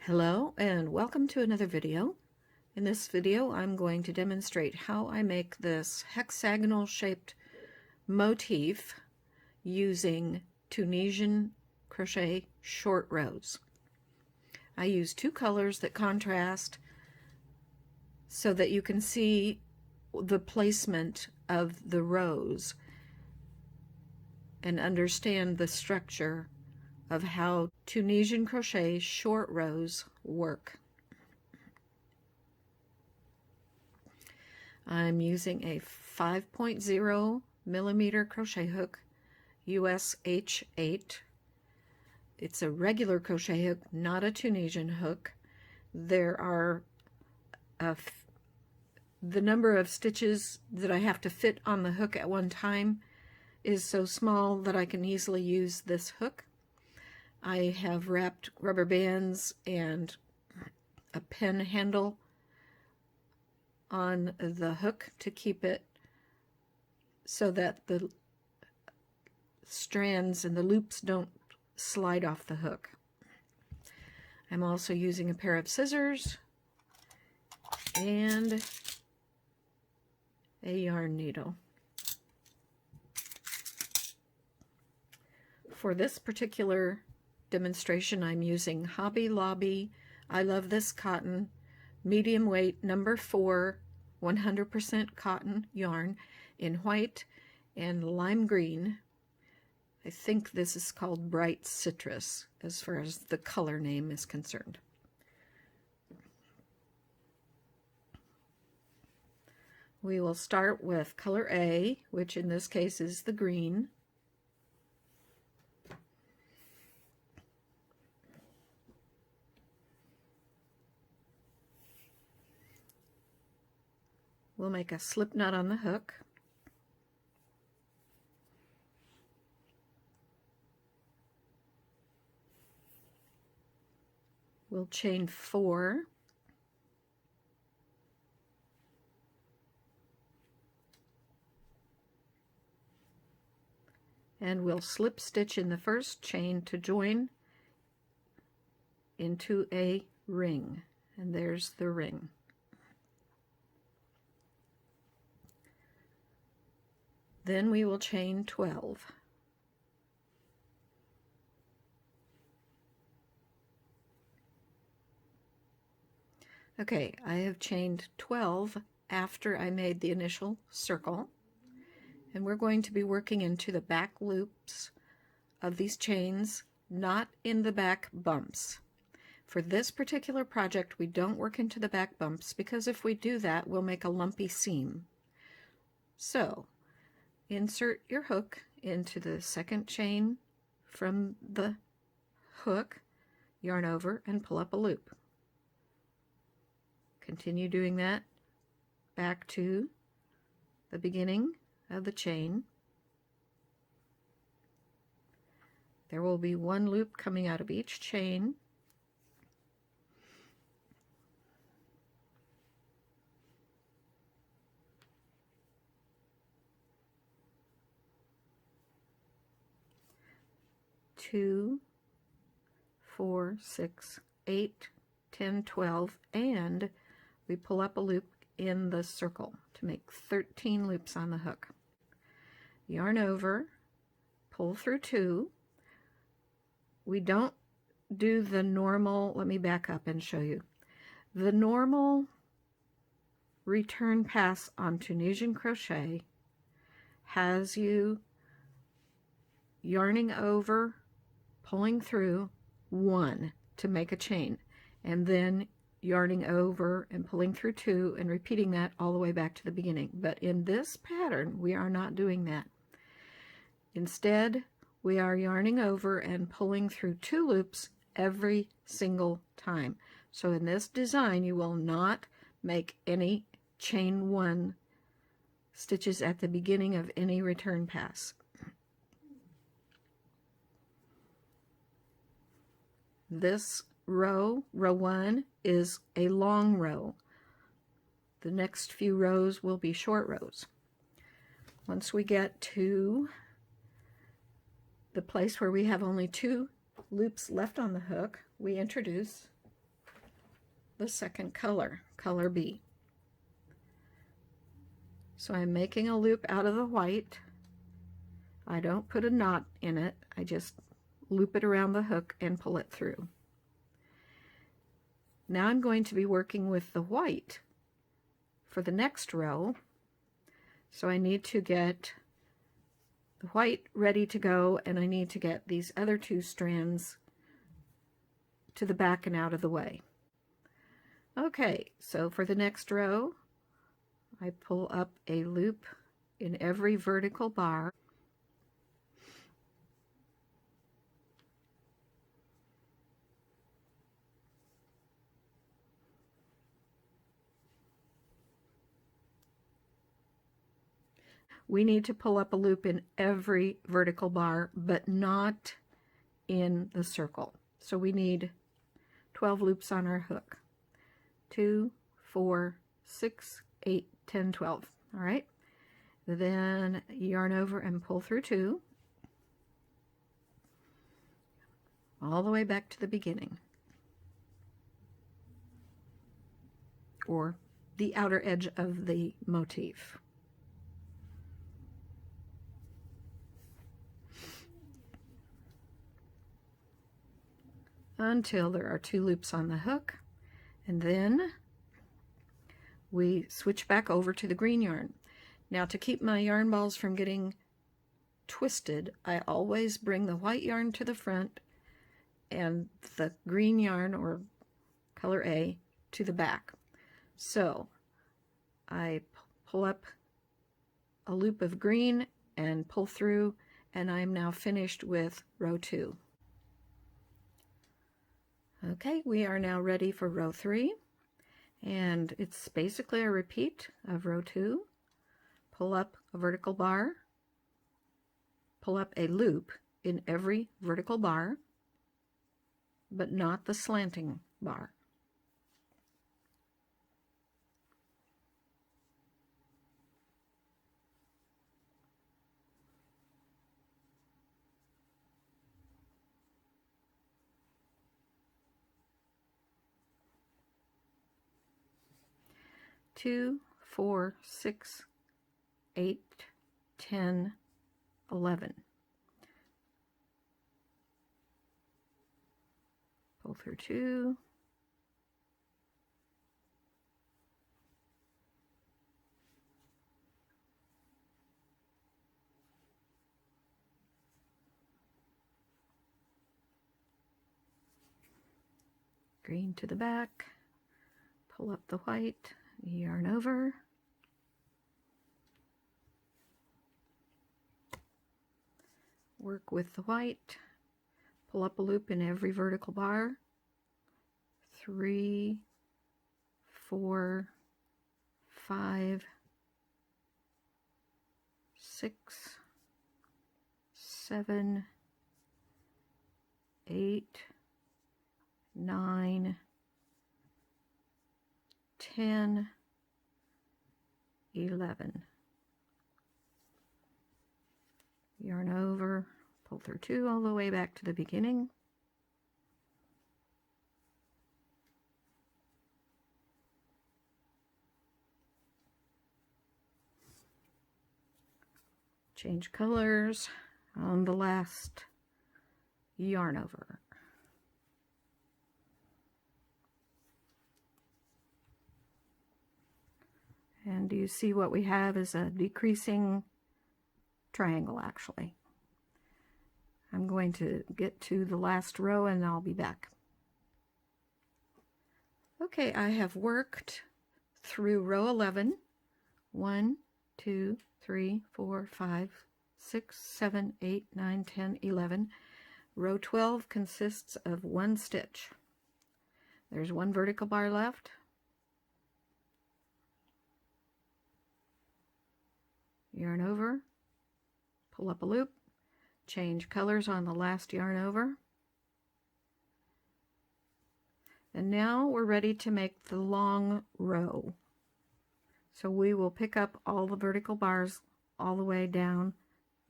Hello and welcome to another video. In this video I'm going to demonstrate how I make this hexagonal shaped motif using Tunisian crochet short rows. I use two colors that contrast so that you can see the placement of the rows and understand the structure of how Tunisian crochet short rows work. I'm using a 5.0 millimeter crochet hook, US H8. It's a regular crochet hook, not a Tunisian hook. There are the number of stitches that I have to fit on the hook at one time is so small that I can easily use this hook. I have wrapped rubber bands and a pen handle on the hook to keep it so that the strands and the loops don't slide off the hook. I'm also using a pair of scissors and a yarn needle. For this particular demonstration, I'm using Hobby Lobby I Love This Cotton medium weight number 4 100% cotton yarn in white and lime green. I think this is called Bright Citrus as far as the color name is concerned. We will start with color A, which in this case is the green. We'll make a slip knot on the hook. We'll chain 4. And we'll slip stitch in the first chain to join into a ring. And there's the ring. Then we will chain 12. Okay, I have chained 12 after I made the initial circle, and we're going to be working into the back loops of these chains, not in the back bumps. For this particular project, we don't work into the back bumps because if we do that, we'll make a lumpy seam. So, insert your hook into the second chain from the hook, yarn over, and pull up a loop. Continue doing that back to the beginning of the chain. There will be one loop coming out of each chain. Two, 4, 6, 8, 10, 12, and we pull up a loop in the circle to make 13 loops on the hook. Yarn over, pull through 2. We don't do the normal, let me back up and show you. The normal return pass on Tunisian crochet has you yarning over, pulling through 1 to make a chain, and then yarning over and pulling through 2 and repeating that all the way back to the beginning. But in this pattern, we are not doing that. Instead, we are yarning over and pulling through 2 loops every single time. So in this design, you will not make any chain 1 stitches at the beginning of any return pass. This row, row 1, is a long row. The next few rows will be short rows. Once we get to the place where we have only 2 loops left on the hook, we introduce the second color, color B. So I'm making a loop out of the white. I don't put a knot in it, I just loop it around the hook and pull it through. Now I'm going to be working with the white for the next row, so I need to get the white ready to go, and I need to get these other two strands to the back and out of the way. Okay, so for the next row, I pull up a loop in every vertical bar. We need to pull up a loop in every vertical bar, but not in the circle. So we need 12 loops on our hook. 2, 4, 6, 8, 10, 12. All right. Then yarn over and pull through 2. All the way back to the beginning. Or the outer edge of the motif. Until there are 2 loops on the hook, and then we switch back over to the green yarn. Now, to keep my yarn balls from getting twisted, I always bring the white yarn to the front and the green yarn, or color A, to the back. So I pull up a loop of green and pull through, and I'm now finished with row 2. Okay, we are now ready for row 3, and it's basically a repeat of row 2. Pull up a vertical bar, pull up a loop in every vertical bar, but not the slanting bar. Two, 4, 6, 8, 10, 11. Pull through 2. Green to the back. Pull up the white. Yarn over. Work with the white. Pull up a loop in every vertical bar. 3, 4, 5, 6, 7, 8, 9, 10, 11. Yarn over, pull through 2 all the way back to the beginning. Change colors on the last yarn over. And you see what we have is a decreasing triangle, actually. I'm going to get to the last row and I'll be back. Okay, I have worked through row 11. 1, 2, 3, 4, 5, 6, 7, 8, 9, 10, 11. Row 12 consists of 1 stitch. There's 1 vertical bar left. Yarn over, pull up a loop, change colors on the last yarn over. And now we're ready to make the long row. So we will pick up all the vertical bars all the way down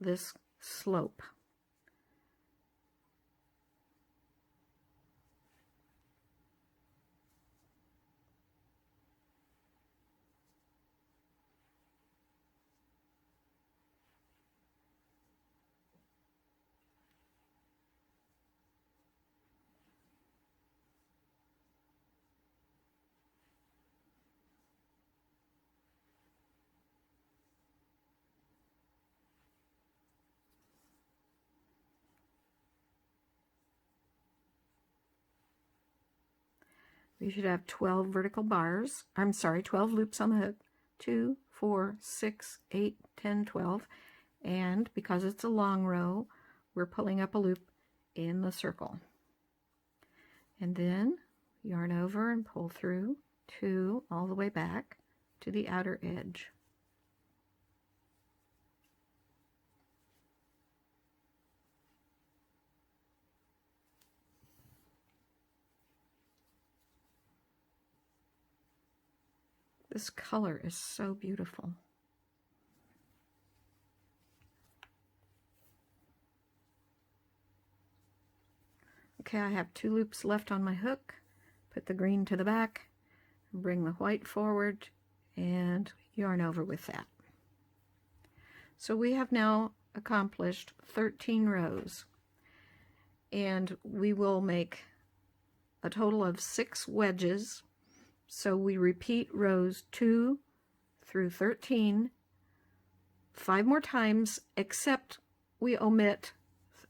this slope. We should have 12 vertical bars. I'm sorry, 12 loops on the hook. 2, 4, 6, 8, 10, 12. And because it's a long row, we're pulling up a loop in the circle. And then yarn over and pull through 2 all the way back to the outer edge. This color is so beautiful. Okay, I have 2 loops left on my hook. Put the green to the back, bring the white forward, and yarn over with that. So we have now accomplished 13 rows, and we will make a total of 6 wedges. So we repeat rows 2 through 13 5 more times, except we omit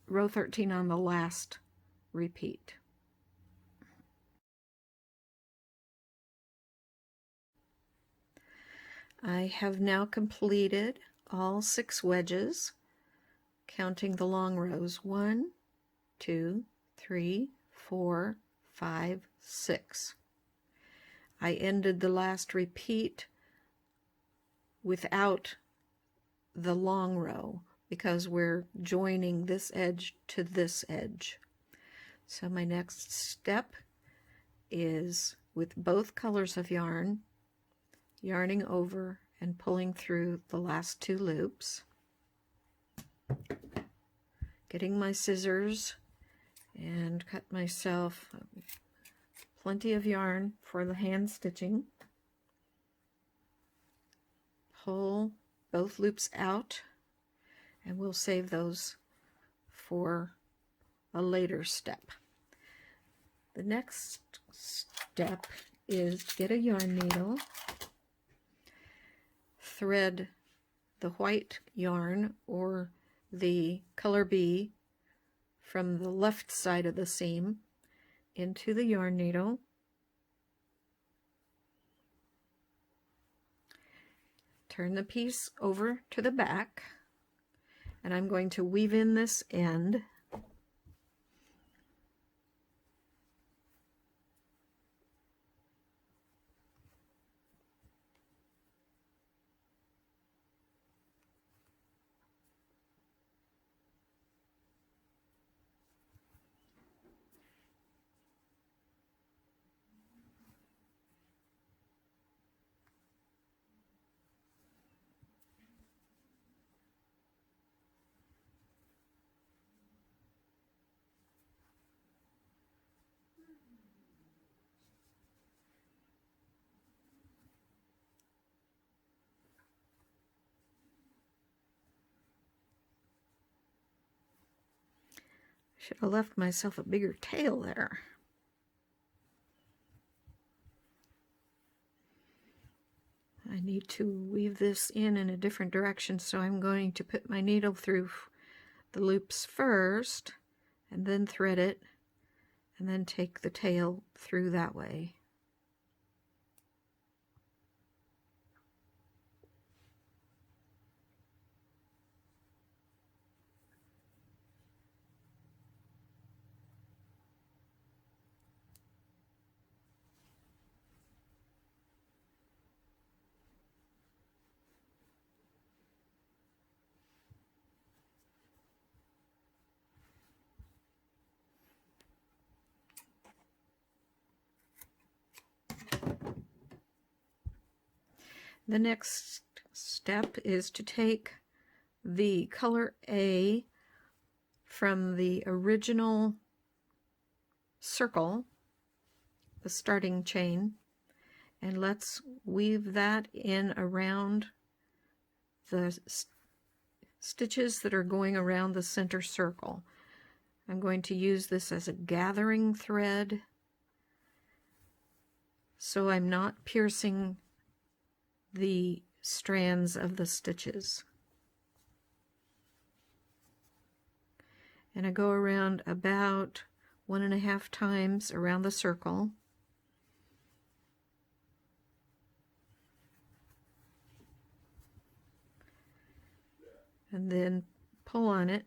row 13 on the last repeat. I have now completed all 6 wedges, counting the long rows 1, 2, 3, 4, 5, 6. I ended the last repeat without the long row because we're joining this edge to this edge. So my next step is with both colors of yarn, yarning over and pulling through the last 2 loops, getting my scissors and cut myself plenty of yarn for the hand stitching. Pull both loops out, and we'll save those for a later step. The next step is get a yarn needle, thread the white yarn or the color B from the left side of the seam into the yarn needle, turn the piece over to the back, and I'm going to weave in this end. Should have left myself a bigger tail there. I need to weave this in a different direction, so I'm going to put my needle through the loops first, and then thread it, and then take the tail through that way. The next step is to take the color A from the original circle, the starting chain, and let's weave that in around the stitches that are going around the center circle. I'm going to use this as a gathering thread, so I'm not piercing the strands of the stitches. And I go around about 1.5 times around the circle, and then pull on it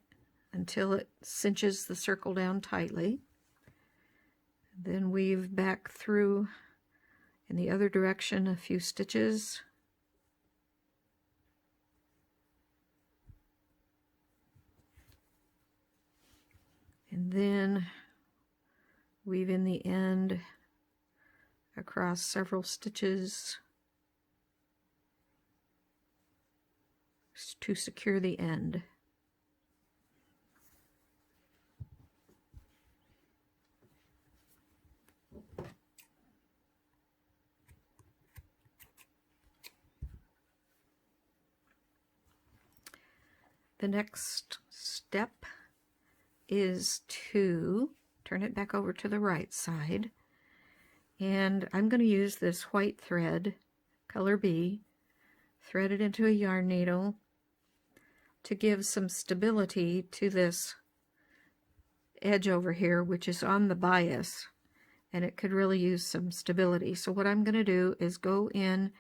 until it cinches the circle down tightly. Then weave back through in the other direction a few stitches. And then weave in the end across several stitches to secure the end. The next step is to turn it back over to the right side, and I'm going to use this white thread, color B, thread it into a yarn needle to give some stability to this edge over here, which is on the bias, and it could really use some stability. So what I'm going to do is go in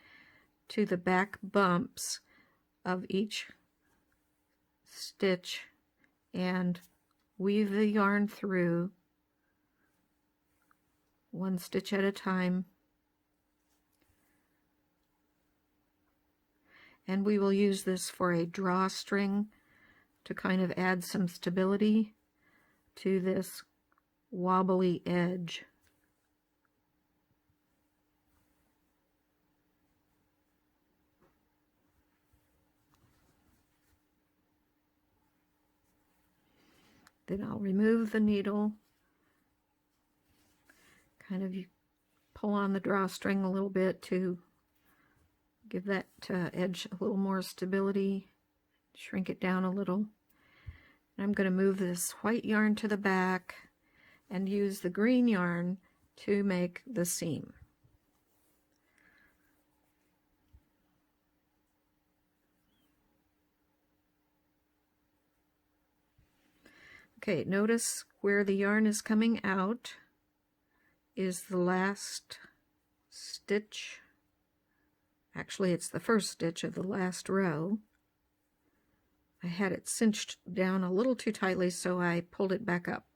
to the back bumps of each stitch and weave the yarn through one stitch at a time, and we will use this for a drawstring to kind of add some stability to this wobbly edge. Then I'll remove the needle, kind of pull on the drawstring a little bit to give that edge a little more stability, shrink it down a little. And I'm going to move this white yarn to the back and use the green yarn to make the seam. Okay, notice where the yarn is coming out is the last stitch. Actually, it's the first stitch of the last row. I had it cinched down a little too tightly, so I pulled it back up.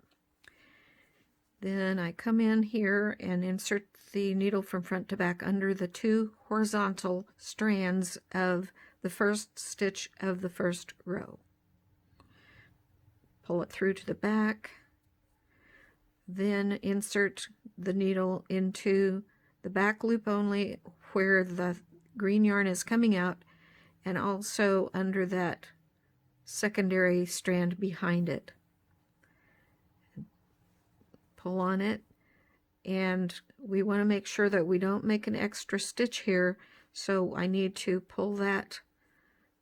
Then I come in here and insert the needle from front to back under the two horizontal strands of the first stitch of the first row. Pull it through to the back, then insert the needle into the back loop only where the green yarn is coming out, and also under that secondary strand behind it. Pull on it, and we want to make sure that we don't make an extra stitch here, so I need to pull that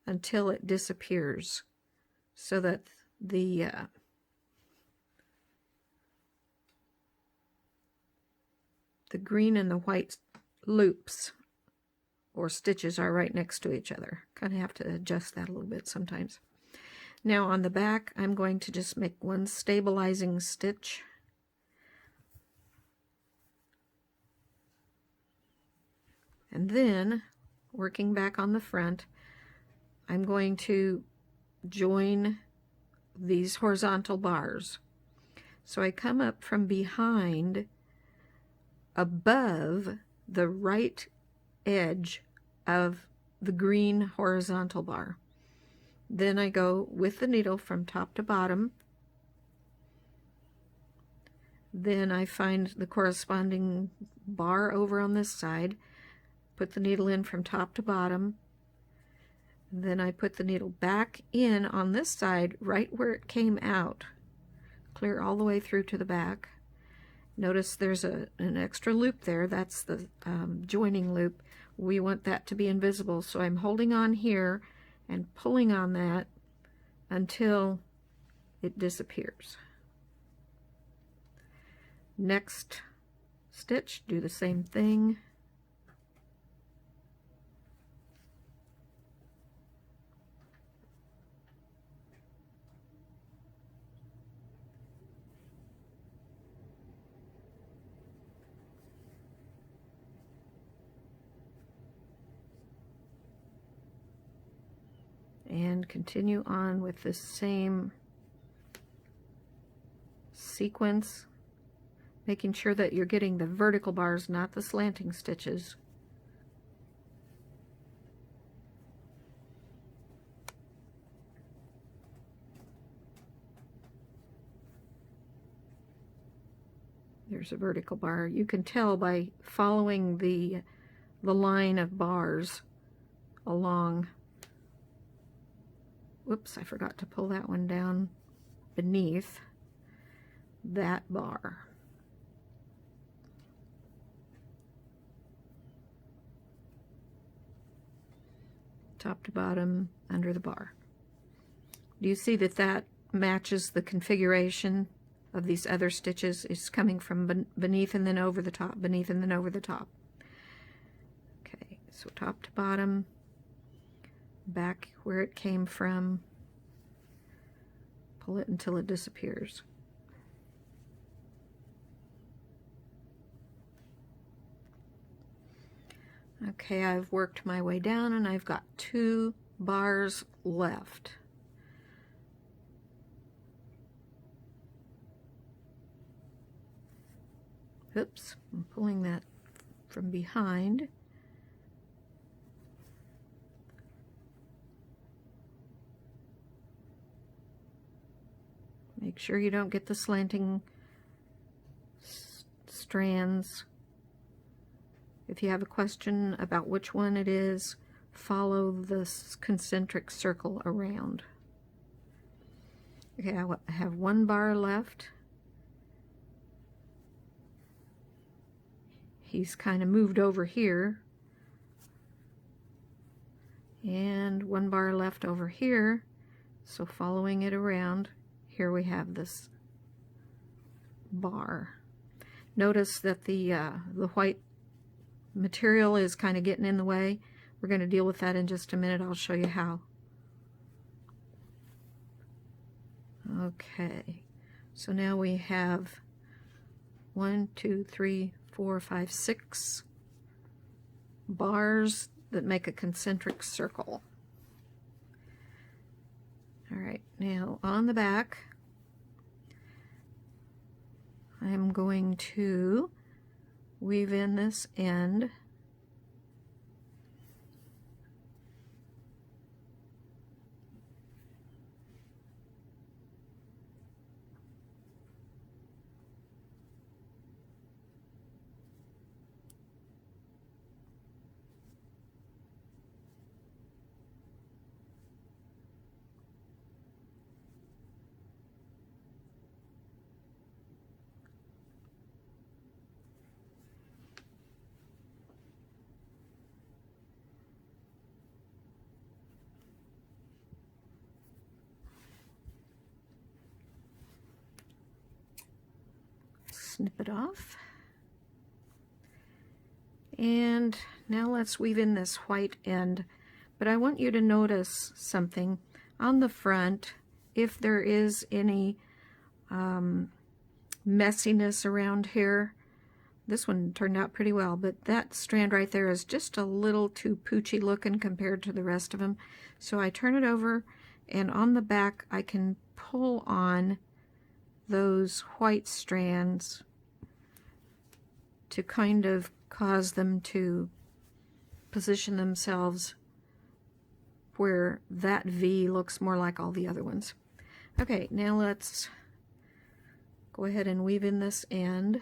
until it disappears so that the green and the white loops or stitches are right next to each other. Kind of have to adjust that a little bit sometimes. Now on the back, I'm going to just make one stabilizing stitch. And then, working back on the front, I'm going to join these horizontal bars. So I come up from behind above the right edge of the green horizontal bar. Then I go with the needle from top to bottom. Then I find the corresponding bar over on this side, put the needle in from top to bottom. Then I put the needle back in on this side, right where it came out, clear all the way through to the back. Notice there's an extra loop there. That's the joining loop. We want that to be invisible, so I'm holding on here and pulling on that until it disappears. Next stitch, do the same thing. And and continue on with the same sequence, making sure that you're getting the vertical bars, not the slanting stitches. There's a vertical bar. You can tell by following the line of bars along. Whoops, I forgot to pull that one down beneath that bar. Top to bottom, under the bar. Do you see that that matches the configuration of these other stitches? It's coming from beneath and then over the top, beneath and then over the top. Okay, so top to bottom, back where it came from, pull it until it disappears. Okay, I've worked my way down and I've got 2 bars left. Oops, I'm pulling that from behind. Make sure you don't get the slanting strands. If you have a question about which one it is, follow this concentric circle around. Okay, I have 1 bar left. He's kind of moved over here. And 1 bar left over here. So following it around, here we have this bar. Notice that the white material is kind of getting in the way. We're going to deal with that in just a minute. I'll show you how. Okay, so now we have 1, 2, 3, 4, 5, 6 bars that make a concentric circle. All right, now on the back, I'm going to weave in this end. Snip it off. And now let's weave in this white end. But I want you to notice something on the front. If there is any messiness around here, this one turned out pretty well, but that strand right there is just a little too poochy looking compared to the rest of them. So I turn it over, and on the back I can pull on those white strands to kind of cause them to position themselves where that V looks more like all the other ones. Okay, now let's go ahead and weave in this end.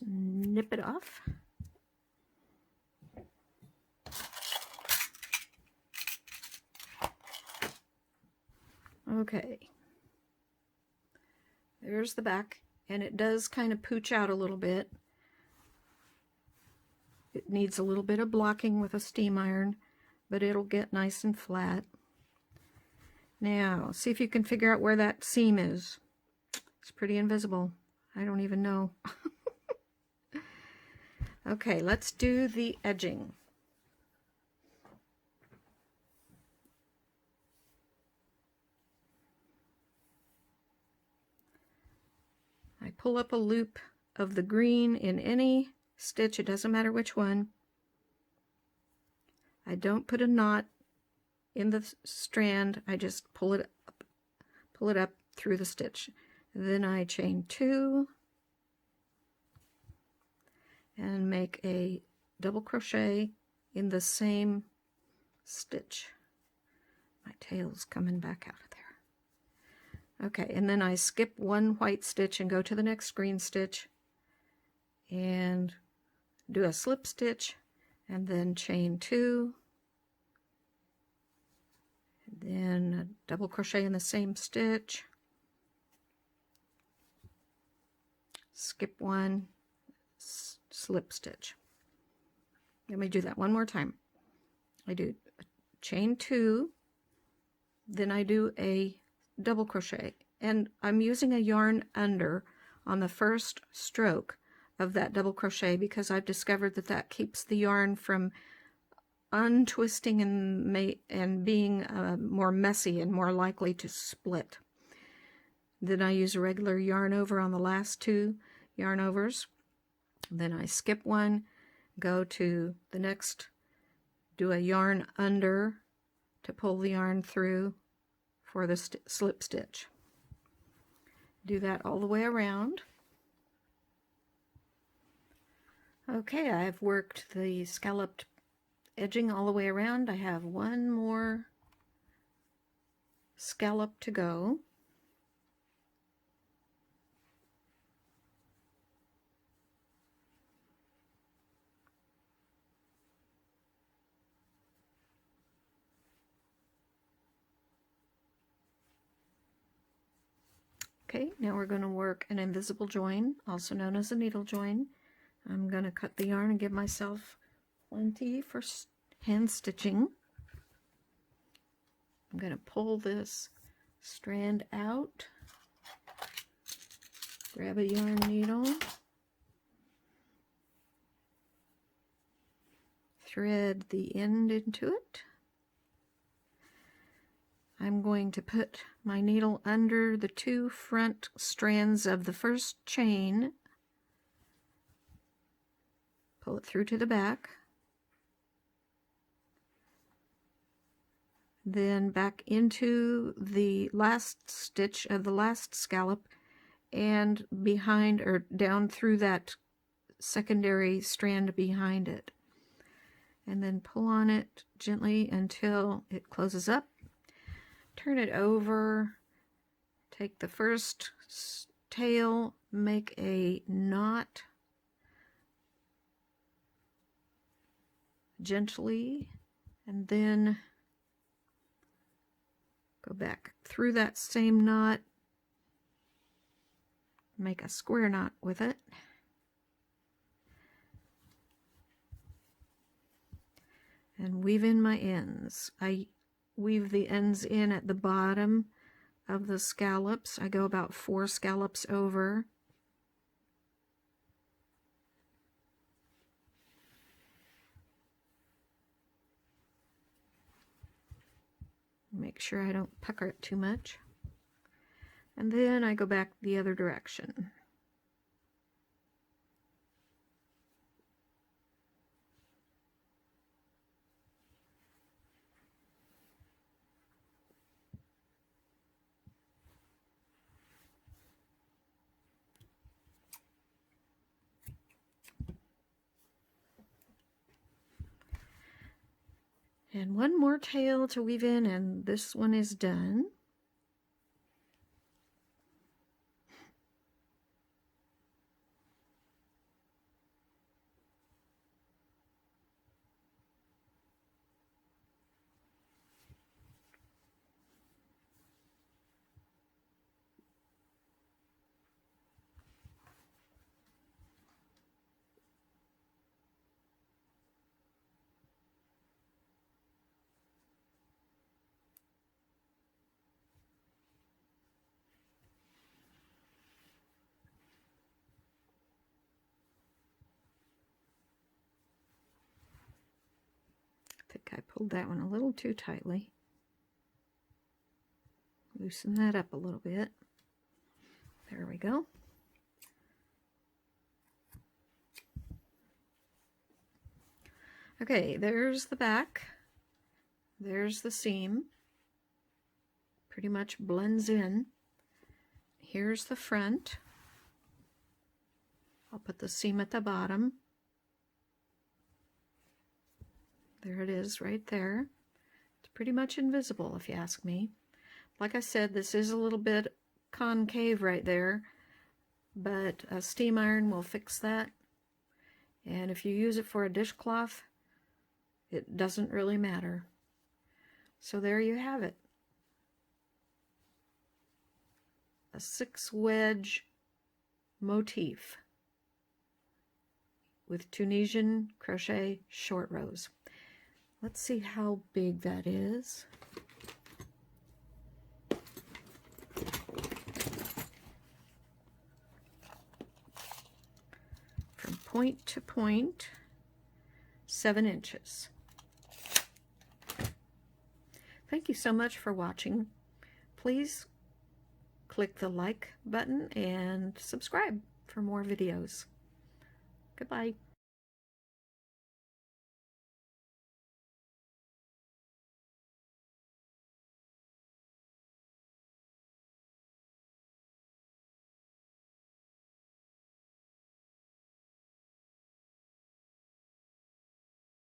Snip it off. Okay, there's the back, and it does kind of pooch out a little bit. It needs a little bit of blocking with a steam iron, but it'll get nice and flat. Now, see if you can figure out where that seam is. It's pretty invisible. I don't even know. Okay, let's do the edging. I pull up a loop of the green in any stitch, it doesn't matter which one. I don't put a knot in the strand, I just pull it up through the stitch. Then I chain 2 and make a double crochet in the same stitch. My tail's coming back out of there. Okay, and then I skip one white stitch and go to the next green stitch and do a slip stitch and then chain 2, and then a double crochet in the same stitch, skip one, slip stitch. Let me do that one more time. I do a chain 2, then I do a double crochet, and I'm using a yarn under on the first stroke of that double crochet because I've discovered that that keeps the yarn from untwisting and being more messy and more likely to split. Then I use a regular yarn over on the last 2 yarn overs. Then I skip one, go to the next, do a yarn under to pull the yarn through for the slip stitch. Do that all the way around. Okay, I've worked the scalloped edging all the way around. I have one more scallop to go. Okay, now we're going to work an invisible join, also known as a needle join. I'm going to cut the yarn and give myself plenty for hand stitching. I'm going to pull this strand out, grab a yarn needle, thread the end into it. I'm going to put my needle under the 2 front strands of the first chain, pull it through to the back, then back into the last stitch of the last scallop and behind or down through that secondary strand behind it, and then pull on it gently until it closes up. Turn it over, take the first tail, make a knot gently, and then go back through that same knot, make a square knot with it, and weave in my ends. I weave the ends in at the bottom of the scallops. I go about 4 scallops over. Make sure I don't pucker it too much. And then I go back the other direction. And one more tail to weave in, and this one is done. I pulled that one a little too tightly. Loosen that up a little bit. There we go. Okay, there's the back. There's the seam. Pretty much blends in. Here's the front. I'll put the seam at the bottom. There it is right there. It's pretty much invisible if you ask me. Like I said, this is a little bit concave right there, but a steam iron will fix that. And if you use it for a dishcloth, it doesn't really matter. So there you have it. A 6-wedge motif with Tunisian crochet short rows. Let's see how big that is. From point to point, 7 inches. Thank you so much for watching. Please click the like button and subscribe for more videos. Goodbye.